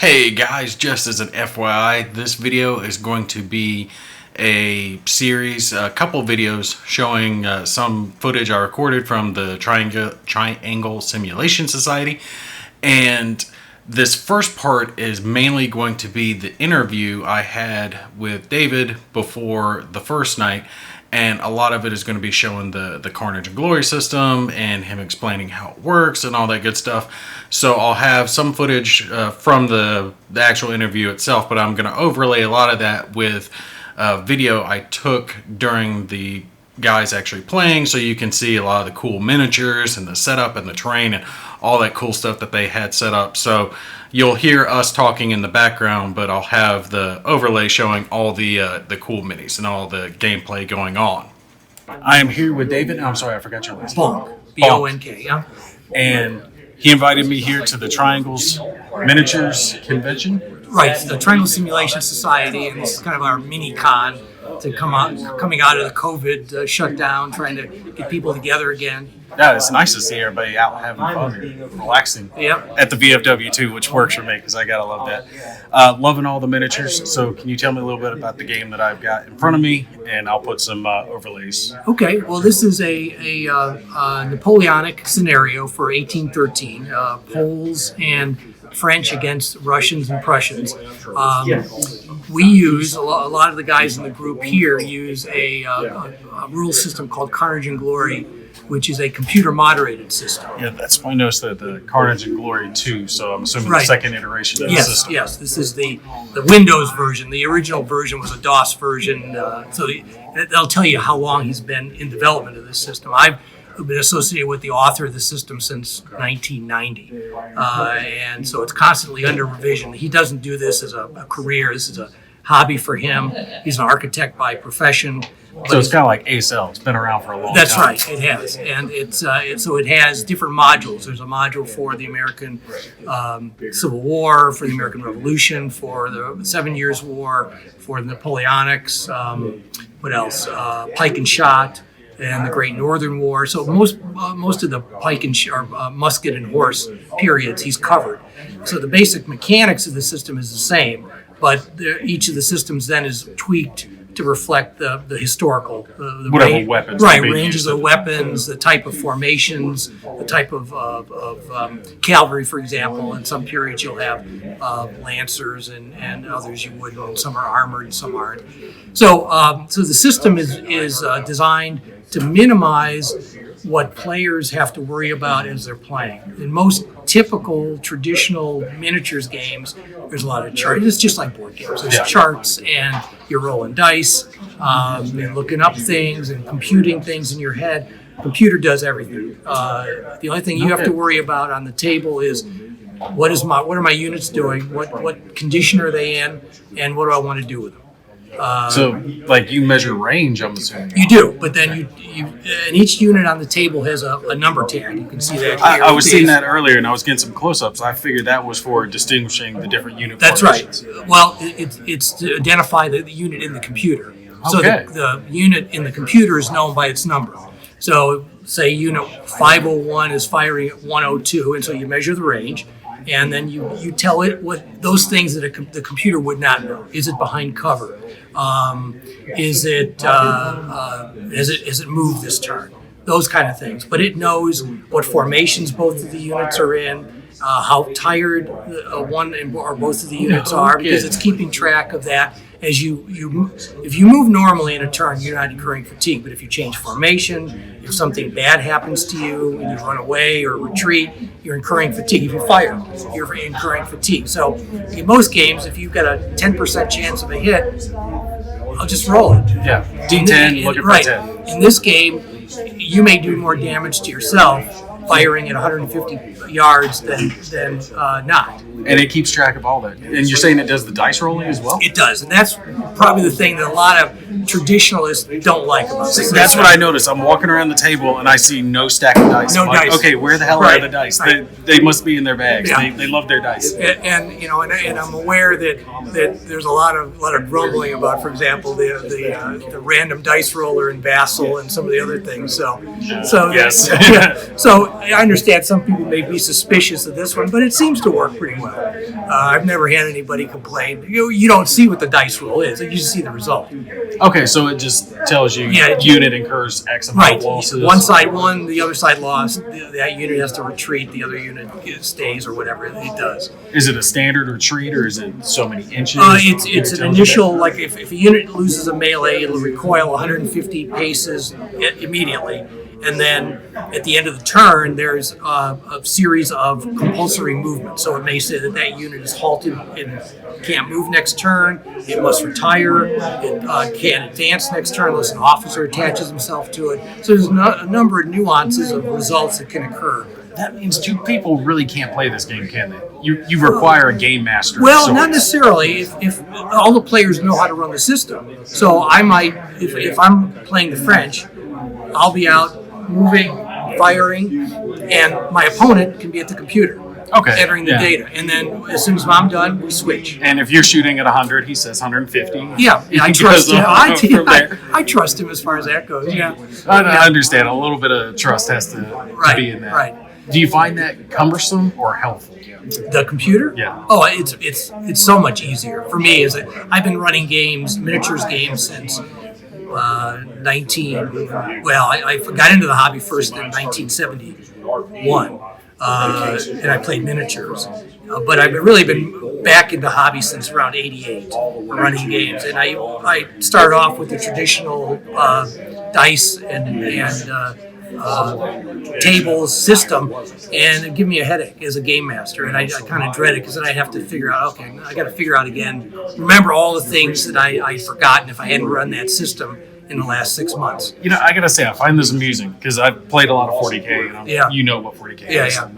Hey guys, just as an FYI, this video is going to be a series, a couple videos showing some footage I recorded from the Triangle Simulation Society. And this first part is mainly going to be the interview I had with David before the first night. And a lot of it is going to be showing the Carnage and Glory system and him explaining how it works and all that good stuff. So I'll have some footage from the actual interview itself, but I'm going to overlay a lot of that with video I took during the guys actually playing, so you can see a lot of the cool miniatures and the setup and the terrain and all that cool stuff that they had set up. So you'll hear us talking in the background, but I'll have the overlay showing all the cool minis and all the gameplay going on. I am here with David. I'm sorry, I forgot your last name. Bonk. B-O-N-K, yeah. And he invited me here to the Triangles Miniatures Convention. Right, the Triangle Simulation Society, and this is kind of our mini con to coming out of the COVID shutdown, trying to get people together again. Yeah, it's nice to see everybody out having fun and relaxing. Yep. At the VFW too, which works for me because I gotta love that. Loving all the miniatures. So can you tell me a little bit about the game that I've got in front of me, and I'll put some overlays. Okay, well this is a Napoleonic scenario for 1813, Poles and French against Russians and Prussians. We use, a lot of the guys in the group here use a rule system called Carnage and Glory, which is a computer moderated system. Yeah, that's why I noticed that the Carnage and Glory 2, so I'm assuming the second iteration of the system. Yes, this is the Windows version. The original version was a DOS version, so they'll tell you how long he's been in development of this system. I've been associated with the author of the system since 1990, and so it's constantly under revision. He doesn't do this as a career. This is a hobby for him. He's an architect by profession. So it's kind of like ASL. It's been around for a long time. That's right, it has, and so it has different modules. There's a module for the American Civil War, for the American Revolution, for the 7 Years' War, for the Napoleonics. What else? Pike and Shot, and the Great Northern War. So most of the pike and musket and horse periods he's covered. So the basic mechanics of the system is the same, but each of the systems then is tweaked to reflect the historical, whatever weapons, right? Ranges of weapons, the type of formations, the type of cavalry, for example. In some periods you'll have lancers, and others you wouldn't. Some are armored, and some aren't. So the system is designed to minimize what players have to worry about as they're playing. In most typical traditional miniatures games, there's a lot of charts. It's just like board games. There's charts, and you're rolling dice, and looking up things and computing things in your head. Computer does everything. The only thing you have to worry about on the table is what are my units doing? What condition are they in? And what do I want to do with them? So, like, you measure range, I'm assuming. You do, but then and each unit on the table has a number tag. You can see that here. I was seeing that earlier, and I was getting some close-ups. I figured that was for distinguishing the different unit formations. That's right. Well, it's to identify the unit in the computer. So the unit in the computer is known by its number. So, say unit 501 is firing at 102, and so you measure the range. And then you tell it what those things that the computer would not know. Is it behind cover? Is it has it moved this turn? Those kind of things. But it knows what formations both of the units are in, how tired one or both of the units are, because it's keeping track of that. As if you move normally in a turn, you're not incurring fatigue. But if you change formation, if something bad happens to you and you run away or retreat, you're incurring fatigue. If you fire, you're incurring fatigue. So in most games, if you've got a 10% chance of a hit, I'll just roll it. Yeah, D10, look at right. 10. In this game, you may do more damage to yourself firing at 150 yards than not. And it keeps track of all that. And you're saying it does the dice rolling as well? It does, and that's probably the thing that a lot of traditionalists don't like about this. That's what I noticed. I'm walking around the table and I see no stack of dice. No dice. Okay, where the hell are the dice? Right. They must be in their bags. Yeah. They love their dice. And I'm aware that there's a lot of grumbling about, for example, the random dice roller in Vassal and some of the other things. So yes. So I understand some people may be be suspicious of this one, but it seems to work pretty well. I've never had anybody complain. You don't see what the dice roll is; you just see the result. Okay, so it just tells you unit incurs X amount of losses. One side won, the other side lost. That unit has to retreat. The other unit stays, or whatever it does. Is it a standard retreat, or is it so many inches? It's an initial, like if a unit loses a melee, it'll recoil 150 paces immediately. And then at the end of the turn, there's a series of compulsory movements. So it may say that unit is halted and can't move next turn. It must retire. It can't advance next turn unless an officer attaches himself to it. So there's a number of nuances of results that can occur. That means two people really can't play this game, can they? You require a game master. Well, not necessarily. If all the players know how to run the system. So I might, if I'm playing the French, I'll be out moving, firing, and my opponent can be at the computer entering the data. And then as soon as I'm done, we switch. And if you're shooting at 100, he says 150. Yeah, I trust him. I trust him as far as that goes, I understand. A little bit of trust has to be in that. Right. Do you find that cumbersome or helpful? The computer? Yeah. Oh, it's so much easier. For me, I've been running miniatures games since I got into the hobby first in 1971, and I played miniatures. But I've really been back into hobby since around 88, running games. And I started off with the traditional dice and tables system, and it gave me a headache as a game master, and I kind of dread it because then I have to figure out, I got to figure out again, remember all the things that I'd forgotten if I hadn't run that system in the last 6 months. I gotta say, I find this amusing because I've played a lot of 40K, and you know what 40K is. Yeah.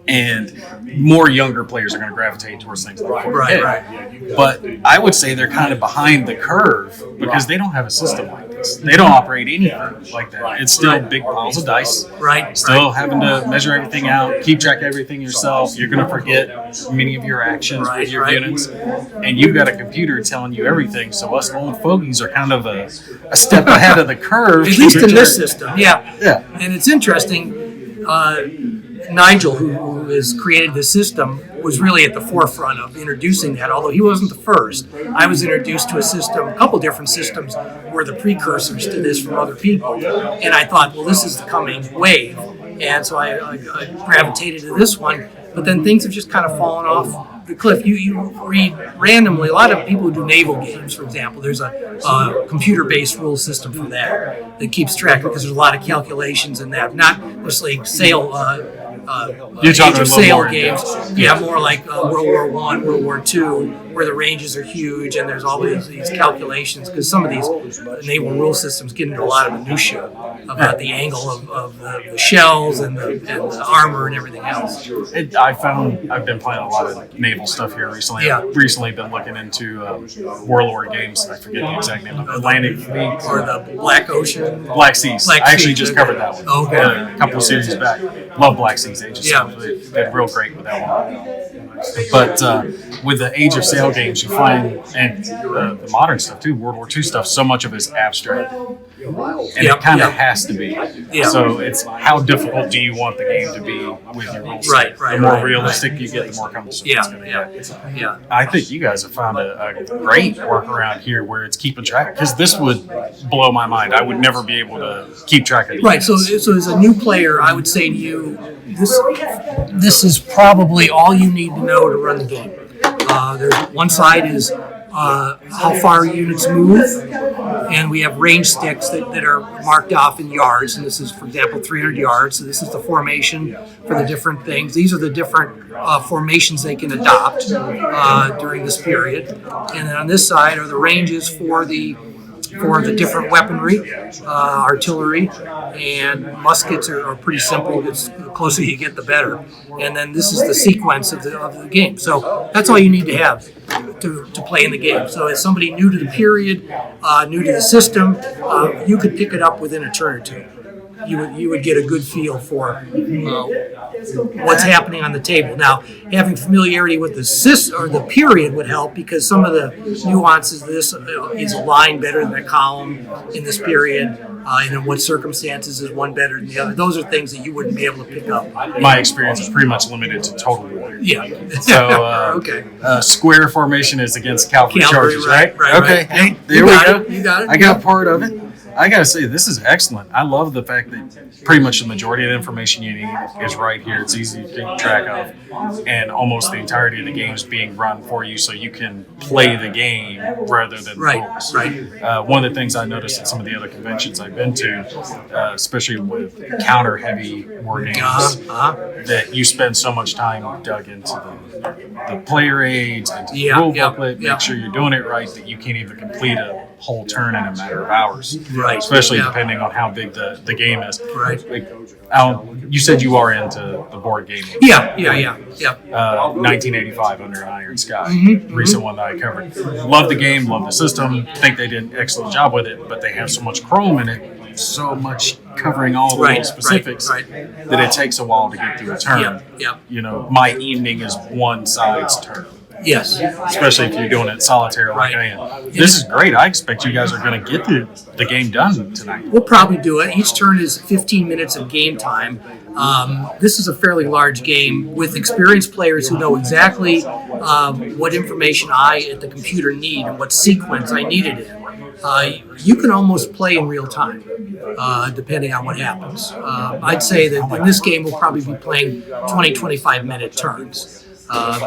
And more younger players are going to gravitate towards things like 40K. Right. But I would say they're kind of behind the curve because they don't have a system like this. They don't operate anything like that. It's still big piles of dice. Still having to measure everything out, keep track of everything yourself. You're going to forget many of your actions with your units. And you've got a computer telling you everything. So us old fogies are kind of a step ahead of the curve. At least in this system, yeah. And it's interesting. Nigel, who has created the system, was really at the forefront of introducing that, although he wasn't the first. I was introduced to a couple different systems were the precursors to this from other people. And I thought, well, this is the coming wave. And so I gravitated to this one. But then things have just kind of fallen off the cliff. You read randomly, a lot of people who do naval games, for example, there's a computer-based rule system for that keeps track because there's a lot of calculations in that, not necessarily sail games. More like World War I, World War II, where the ranges are huge and there's all these calculations, because some of these naval rule systems get into a lot of minutia about the angle of the shells and the armor and everything else. I've been playing a lot of naval stuff here recently. I've recently been looking into Warlord games. I forget the exact name of it. Atlantic Fleet. Or the Black Ocean. Black Seas. I actually just covered that one a couple of series back. Love Black Seas. They did real great with that one. But with the Age of Sail games, you find, and the modern stuff too, World War II stuff, so much of it is abstract. And it kind of has to be. So it's how difficult do you want the game to be with your rules? Right. The more realistic you get, the more cumbersome it's going to get. I think you guys have found a great workaround here where it's keeping track, because this would blow my mind. I would never be able to keep track of these. So as a new player, I would say to you, this is probably all you need to know to run the game. There's one side is how far units move, and we have range sticks that are marked off in yards, and this is, for example, 300 yards. So this is the formation for the different things. These are the different formations they can adopt during this period. And then on this side are the ranges for the different weaponry, artillery, and muskets are pretty simple. The closer you get, the better. And then this is the sequence of the game. So that's all you need to have to play in the game. So as somebody new to the period, new to the system, you could pick it up within a turn or two. You would get a good feel for what's happening on the table. Now, having familiarity with the period would help, because some of the nuances of this is a line better than a column in this period. and in what circumstances is one better than the other. Those are things that you wouldn't be able to pick up. My experience is pretty much limited to Total War. Yeah. So, okay. Square formation is against cavalry charges, right? Right. Okay. Hey, there you we got go. It. You got it. I got part of it. I gotta say, this is excellent. I love the fact that pretty much the majority of the information you need is right here. It's easy to keep track of, and almost the entirety of the game is being run for you, so you can play the game rather than books. Right. One of the things I noticed at some of the other conventions I've been to, especially with counter-heavy war games, that you spend so much time dug into the player aids, into the rule booklet, make sure you're doing it right, that you can't even complete a whole turn in a matter of hours. Right. Especially depending on how big the game is. Right. Like, you said you are into the board game. Yeah. 1985 Under an Iron Sky, recent one that I covered. Love the game, love the system. Think they did an excellent job with it, but they have so much Chrome in it, so much covering all the little specifics that it takes a while to get through a turn. You know, my evening is one side's turn. Yes. Especially if you're doing it solitaire like I am. This is great. I expect you guys are going to get the game done tonight. We'll probably do it. Each turn is 15 minutes of game time. This is a fairly large game with experienced players who know exactly what information I at the computer need and what sequence I need it in. You can almost play in real time, depending on what happens. I'd say that in this game we'll probably be playing 20, 25-minute turns.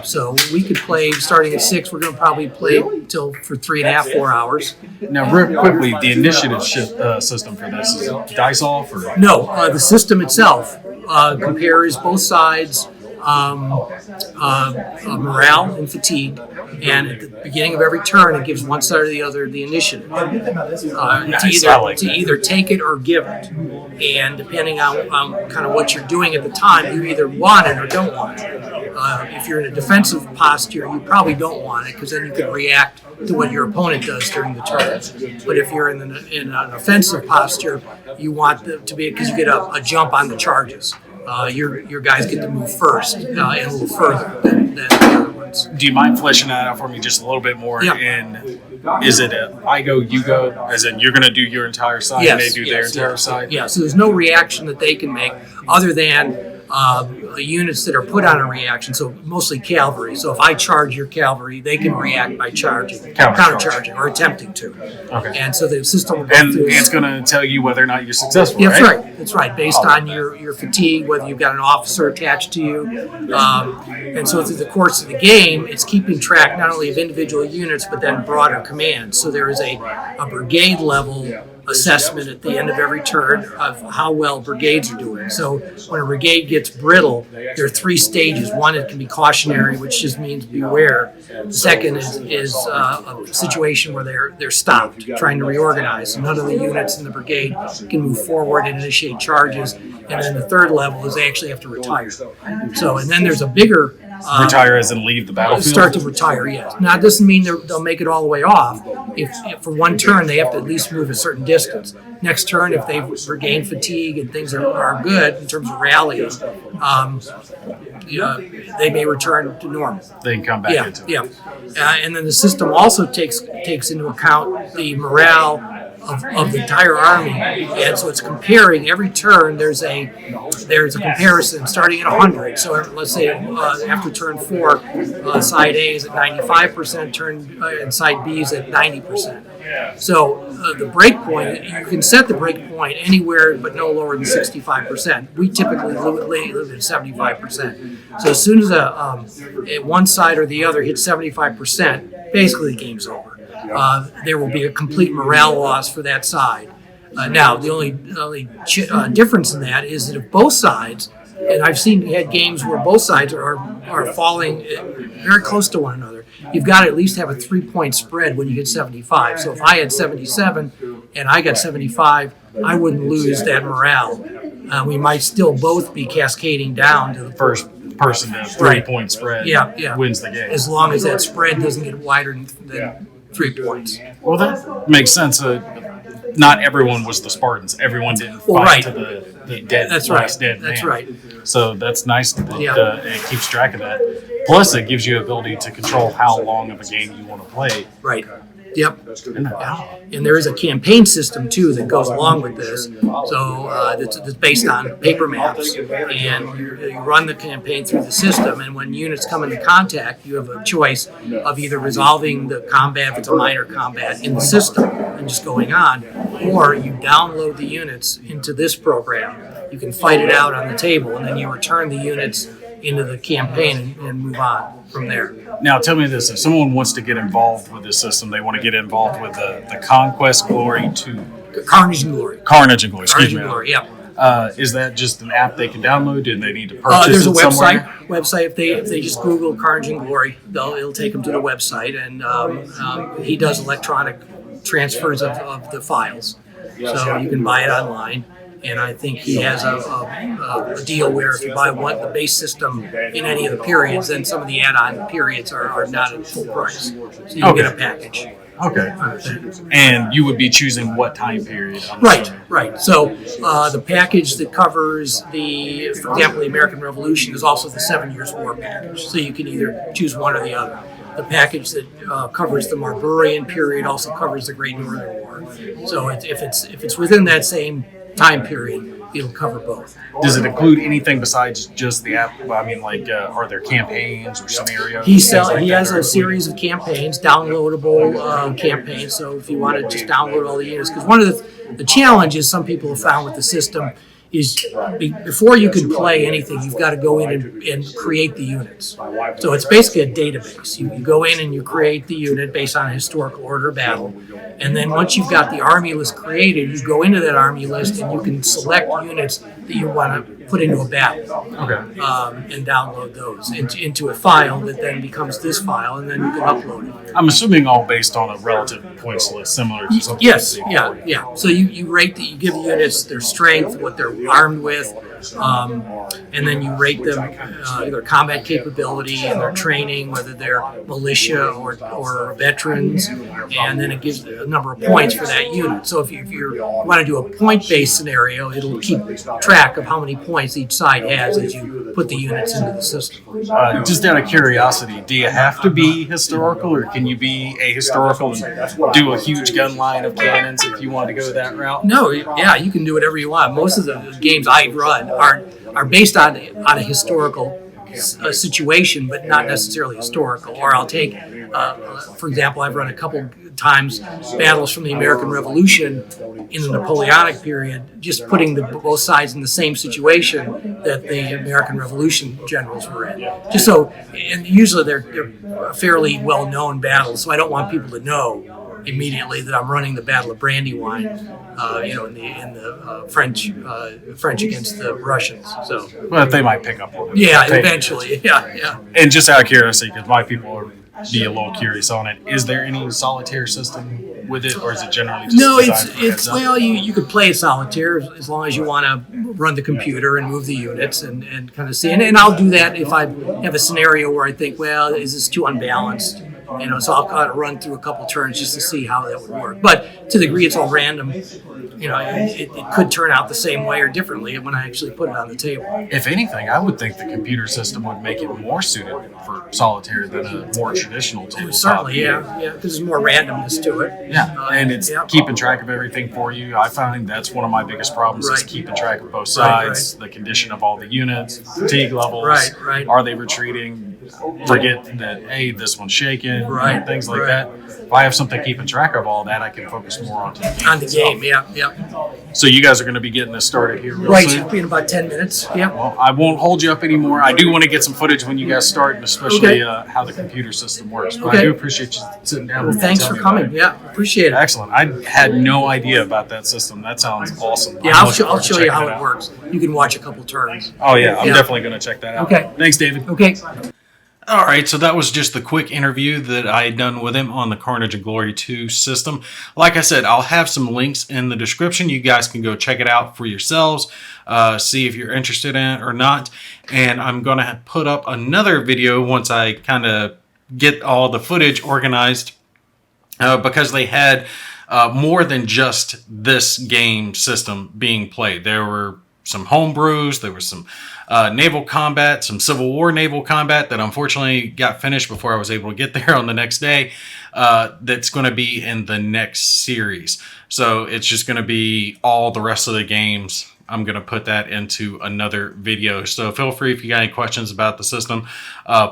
So we could play starting at 6. We're going to probably play for 3.5, 4 hours. Now, real quickly, the initiative system for this is dice off or no? The system itself compares both sides' morale and fatigue, and at the beginning of every turn, it gives one side or the other the initiative to either take it or give it. And depending on kind of what you're doing at the time, you either want it or don't want it. If you're in a defensive posture, you probably don't want it because then you could react to what your opponent does during the turn. But if you're in an offensive posture, you want to be because you get a jump on the charges. Your guys get to move first and a little further than the other ones. Do you mind fleshing that out for me just a little bit more? Yeah. And is it a I go, you go, as in you're going to do your entire side and they do their entire side? Yeah, so there's no reaction that they can make other than units that are put on a reaction, so mostly cavalry. So if I charge your cavalry, they can react by counter-charging or attempting to. Okay. And so the system will go and through. it's going to tell you whether or not you're successful, Yeah, that's right. Based on your fatigue, whether you've got an officer attached to you. And so through the course of the game, it's keeping track not only of individual units, but then broader commands. So there is a brigade level assessment at the end of every turn of how well brigades are doing. So when a brigade gets brittle, there are 3 stages. One, it can be cautionary, which just means beware. The second is a situation where they're stopped, trying to reorganize. So none of the units in the brigade can move forward and initiate charges. And then the third level is they actually have to retire. So, and then there's a bigger... retire as in leave the battlefield? Start to retire, yes. Now, it doesn't mean they'll make it all the way off. If for one turn, they have to at least move a certain distance. Next turn, if they've regained fatigue and things are good in terms of rallying, they may return to normal. They can come back into it. Yeah. And then the system also takes into account the morale of the entire army, and so it's comparing every turn. There's a comparison starting at 100. So let's say after turn 4, side A is at 95%, and side B is at 90%. So the break point, you can set the break point anywhere but no lower than 65%. We typically live at 75%. So as soon as one side or the other hits 75%, basically the game's over. There will be a complete morale loss for that side. Now, the only difference in that is that if both sides, and I've had games where both sides are falling very close to one another, you've got to at least have a 3-point spread when you hit 75. So if I had 77 and I got 75, I wouldn't lose that morale. We might still both be cascading down to the first person to 3-point spread wins the game. As long as that spread doesn't get wider than 3 points. Well, that makes sense. Not everyone was the Spartans. Everyone didn't fight to the dead. That's last right. Dead man. That's right. So that's nice that it keeps track of that. Plus, it gives you ability to control how long of a game you want to play. Right. Yep. Yeah. And there is a campaign system too that goes along with this. So that's based on paper maps, and you run the campaign through the system. And when units come into contact, you have a choice of either resolving the combat, if it's a minor combat, in the system and just going on, or you download the units into this program. You can fight it out on the table, and then you return the units into the campaign and move on from there. Now, tell me this: if someone wants to get involved with this system, they want to get involved with the Conquest Glory 2. Carnage and Glory. Carnage and Glory. Carnage and Glory. Yep. Is that just an app they can download? Do they need to purchase there's a it somewhere? website. If they just Google Carnage and Glory, it'll take them to the website, and he does electronic transfers of the files, so you can buy it online. And I think he has a deal where if you buy the base system in any of the periods, then some of the add-on periods are not at full price. So you get a package. Okay. And you would be choosing what time period? Right. So the package that covers for example, the American Revolution is also the 7 Years' War package. So you can either choose one or the other. The package that covers the Marlburian period also covers the Great Northern War. So if it's within that same time period, it'll cover both. Does it include anything besides just the app? I mean, like, are there campaigns or scenarios? He has a series of campaigns, downloadable campaigns. So if you want to just download all the units, because one of the challenges some people have found with the system is before you can play anything, you've got to go in and create the units. So it's basically a database. You go in and you create the unit based on a historical order of battle. And then once you've got the army list created, you go into that army list and you can select units that you want to put into a battle. Okay. And download those into a file that then becomes this file, and then you can upload it. I'm assuming all based on a relative points list, similar to something. Yes, yeah. So you rate that, you give the units their strength, what they're armed with, and then you rate them their combat capability and their training, whether they're militia or veterans, and then it gives a number of points for that unit. So if you want to do a point-based scenario, it'll keep track of how many points each side has as you put the units into the system. Just out of curiosity, do you have to be historical, or can you be ahistorical and do a huge gun line of cannons if you want to go that route? No, yeah, you can do whatever you want. Most of the games I run are based on a historical situation, but not necessarily historical. Or I'll take, for example, I've run a couple times battles from the American Revolution in the Napoleonic period, just putting both sides in the same situation that the American Revolution generals were in. Just so, and usually they're fairly well-known battles, so I don't want people to know immediately that I'm running the Battle of Brandywine, in the French against the Russians. So, well, they might pick up on it. Yeah, eventually. Yeah. And just out of curiosity, because my people are be a little curious on it, is there any solitaire system with it, or is it generally just no? It's well, you could play solitaire as long as you want to run the computer and move the units and kind of see. And I'll do that if I have a scenario where I think, well, is this too unbalanced? So I'll kind of run through a couple turns just to see how that would work. But to the degree it's all random, it could turn out the same way or differently when I actually put it on the table. If anything, I would think the computer system would make it more suited for solitaire than a more traditional tabletop. Certainly, yeah, because there's more randomness to it. Yeah, and it's keeping track of everything for you. I find that's one of my biggest problems is keeping track of both sides, the condition of all the units, fatigue levels. Right. Are they retreating? Forget that, hey, this one's shaking, things like that. If I have something keeping track of all that, I can focus more on the game. Yeah. So you guys are going to be getting this started here real soon? Right, in about 10 minutes. Yeah. Well, I won't hold you up anymore. I do want to get some footage when you guys start, and especially how the computer system works. But I do appreciate you sitting down with me. Thanks for coming. Yeah, appreciate it. Excellent. I had no idea about that system. That sounds awesome. Yeah, I'll show you how it works. You can watch a couple turns. Oh, yeah. I'm definitely going to check that out. Okay. Thanks, David. Okay. All right, so that was just the quick interview that I had done with him on the Carnage and Glory 2 system. Like I said, I'll have some links in the description. You guys can go check it out for yourselves, see if you're interested in it or not. And I'm going to put up another video once I kind of get all the footage organized because they had more than just this game system being played. There were some homebrews, there were some naval combat, some Civil War naval combat that unfortunately got finished before I was able to get there on the next day. That's going to be in the next series. So it's just going to be all the rest of the games. I'm going to put that into another video. So feel free, if you got any questions about the system,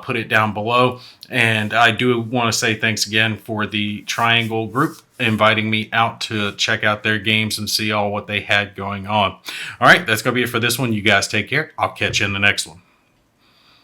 put it down below. And I do want to say thanks again for the Triangle group inviting me out to check out their games and see all what they had going on. All right, that's going to be it for this one. You guys take care. I'll catch you in the next one.